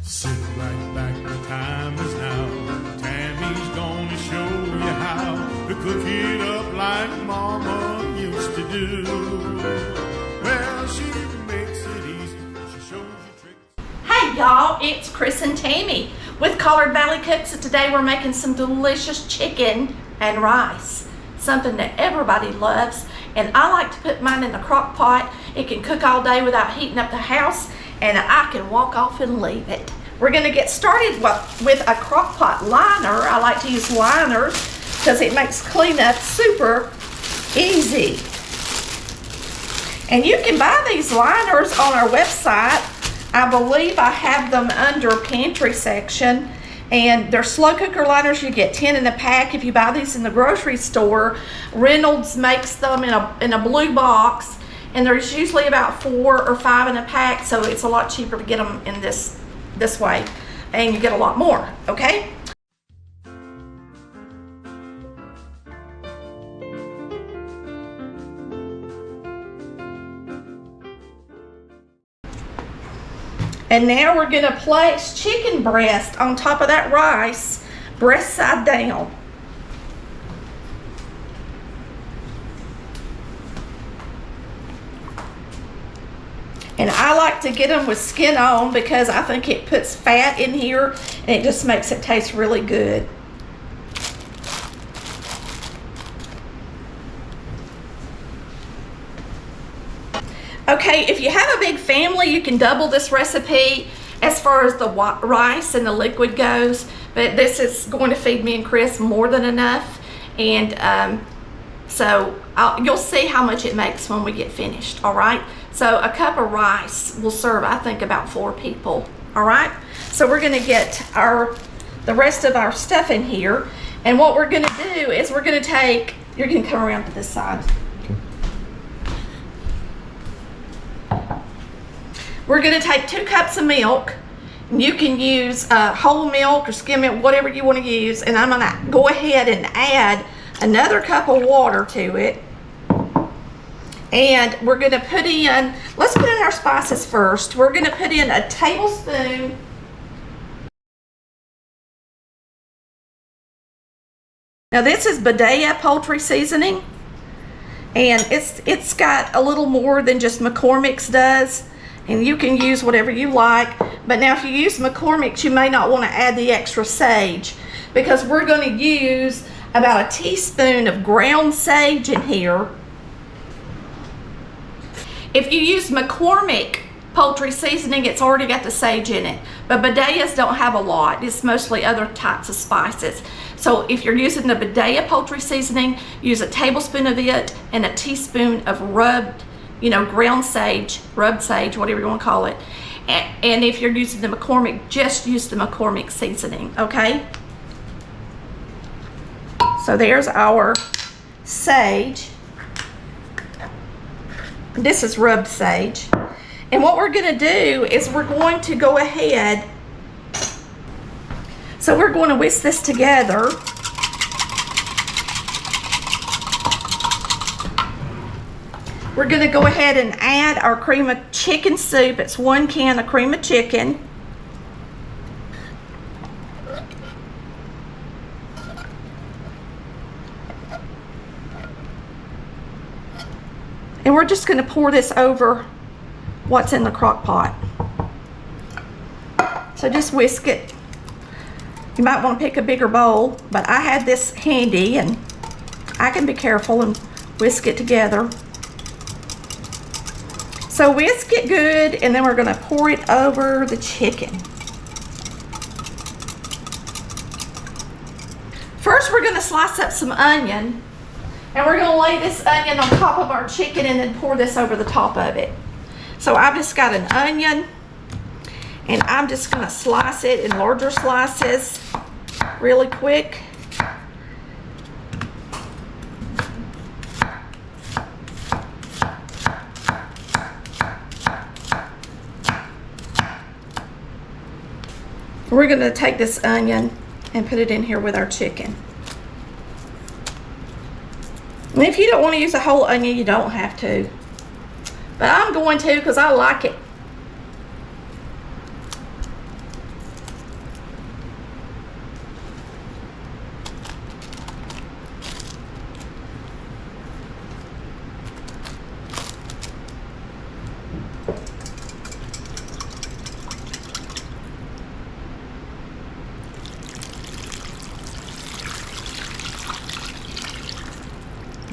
Sit right back, the time is now. Tammy's gonna show you how to cook it up like Mama used to do. Well, she makes it easy, she shows you tricks. Hey y'all, it's Chris and Tammy with Collard Valley Cooks, and today we're making some delicious chicken and rice, something that everybody loves. And I like to put mine in the crock pot. It can cook all day without heating up the house, and I can walk off and leave it. We're gonna get started with a crock pot liner. I like to use liners because it makes cleanup super easy. And you can buy these liners on our website. I believe I have them under pantry section. And they're slow cooker liners. You get 10 in a pack. If you buy these in the grocery store, Reynolds makes them in a blue box, and there's usually about 4 or 5 in a pack, so it's a lot cheaper to get them in this way, and you get a lot more, okay? And now we're gonna place chicken breast on top of that rice, breast side down. And I like to get them with skin on because I think it puts fat in here and it just makes it taste really good. Okay, if you have a big family, you can double this recipe as far as the rice and the liquid goes, but this is going to feed me and Chris more than enough. And so you'll see how much it makes when we get finished, all right? So a cup of rice will serve, I think, about 4 people, all right? So we're gonna get the rest of our stuff in here, and what we're gonna do is we're gonna take, you're gonna come around to this side. We're gonna take 2 cups of milk. You can use whole milk or skim milk, whatever you wanna use, and I'm gonna go ahead and add another cup of water to it. And we're gonna put in, let's put in our spices first. We're gonna put in a tablespoon Now this is BIDIA Poultry Seasoning, and it's got a little more than just McCormick's does, and you can use whatever you like. But now if you use McCormick's, you may not want to add the extra sage, because we're going to use about a teaspoon of ground sage in here. If you use McCormick Poultry Seasoning, it's already got the sage in it, but BIDIA's don't have a lot. It's mostly other types of spices. So if you're using the BIDIA Poultry Seasoning, use a tablespoon of it and a teaspoon of rubbed, ground sage, rubbed sage, whatever you want to call it. And if you're using the McCormick, just use the McCormick seasoning, okay? So there's our sage. This is rubbed sage. And what we're going to do is we're going to go ahead, so we're going to whisk this together. We're going to go ahead and add our cream of chicken soup. It's 1 can of cream of chicken. And we're just going to pour this over what's in the crock pot. So just whisk it. You might want to pick a bigger bowl, but I had this handy and I can be careful and whisk it together. So whisk it good, and then we're going to pour it over the chicken. First we're going to slice up some onion, and we're going to lay this onion on top of our chicken and then pour this over the top of it. So I've just got an onion, and I'm just going to slice it in larger slices really quick. We're going to take this onion and put it in here with our chicken. And if you don't want to use a whole onion, you don't have to. But I'm going to because I like it.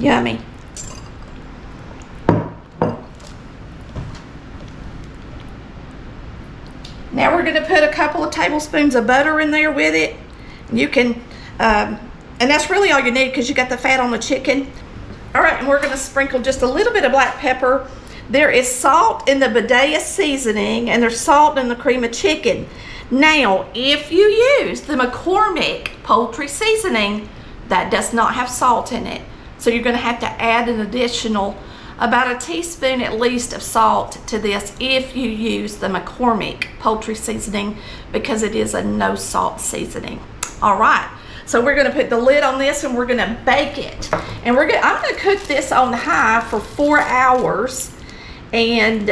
Yummy. Now we're going to put a couple of tablespoons of butter in there with it. You can, and that's really all you need because you got the fat on the chicken. All right, and we're going to sprinkle just a little bit of black pepper. There is salt in the BIDIA seasoning, and there's salt in the cream of chicken. Now, if you use the McCormick Poultry Seasoning, that does not have salt in it. So you're going to have to add an additional about a teaspoon at least of salt to this if you use the McCormick Poultry Seasoning, because it is a no salt seasoning. All right, so we're going to put the lid on this and we're going to bake it. And I'm going to cook this on high for 4 hours, and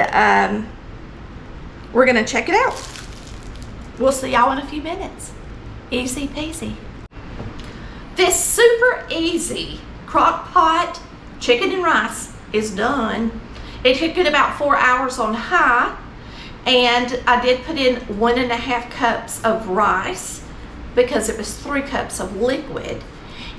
we're going to check it out. We'll see y'all in a few minutes. Easy peasy. This super easy crock pot chicken and rice is done. It took it about 4 hours on high, and I did put in 1.5 cups of rice because it was 3 cups of liquid.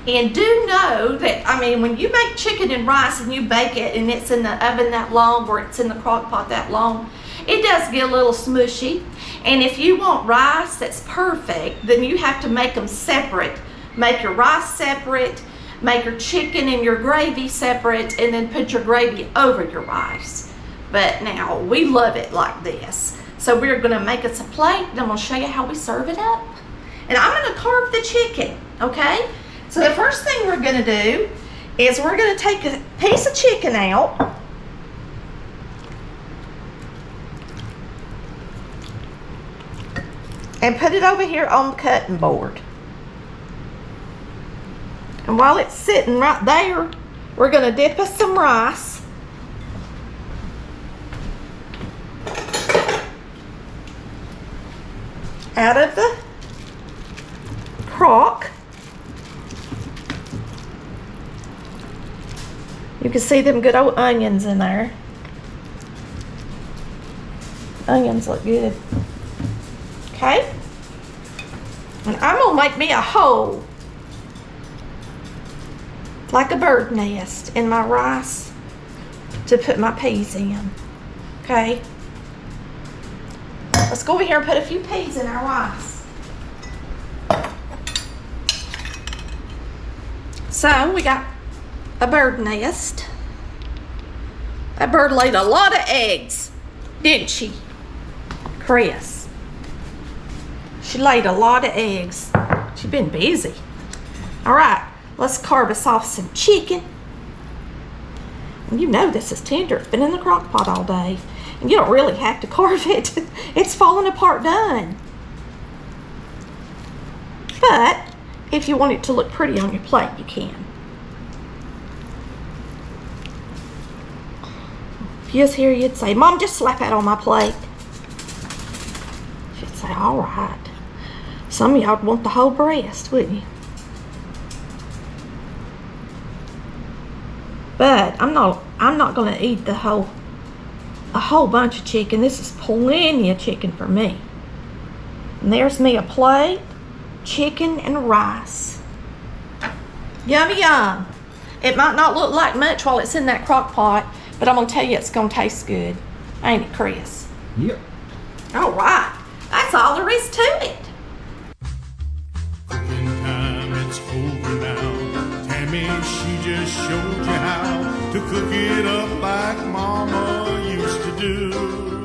And do know that, I mean, when you make chicken and rice and you bake it and it's in the oven that long, or it's in the crock pot that long, it does get a little smushy. And if you want rice that's perfect, then you have to make them separate. Make your rice separate, make your chicken and your gravy separate, and then put your gravy over your rice. But now, we love it like this. So we're gonna make us a plate, and I'm gonna show you how we serve it up. And I'm gonna carve the chicken, okay? So the first thing we're gonna do is we're gonna take a piece of chicken out. And put it over here on the cutting board. And while it's sitting right there, we're gonna dip us some rice. Out of the crock. You can see them good old onions in there. Onions look good. Okay? And I'm gonna make me a hole, like a bird nest, in my rice to put my peas in. Okay? Let's go over here and put a few peas in our rice. So we got a bird nest. That bird laid a lot of eggs, didn't she, Chris? She laid a lot of eggs. She's been busy. All right, let's carve us off some chicken. And you know this is tender. It's been in the crock pot all day. And you don't really have to carve it. It's falling apart done. But if you want it to look pretty on your plate, you can. If you was here, you'd say, Mom, just slap that on my plate. She'd say, all right. Some of y'all would want the whole breast, wouldn't you? But I'm not gonna eat a whole bunch of chicken. This is plenty of chicken for me. And there's me a plate, chicken and rice. Yummy yum. It might not look like much while it's in that crock pot, but I'm gonna tell you it's gonna taste good. Ain't it, Chris? Yep. All right, that's all there is to it. Cooking time, it's over now. Tammy, she just showed you how to cook it up like Mama used to do.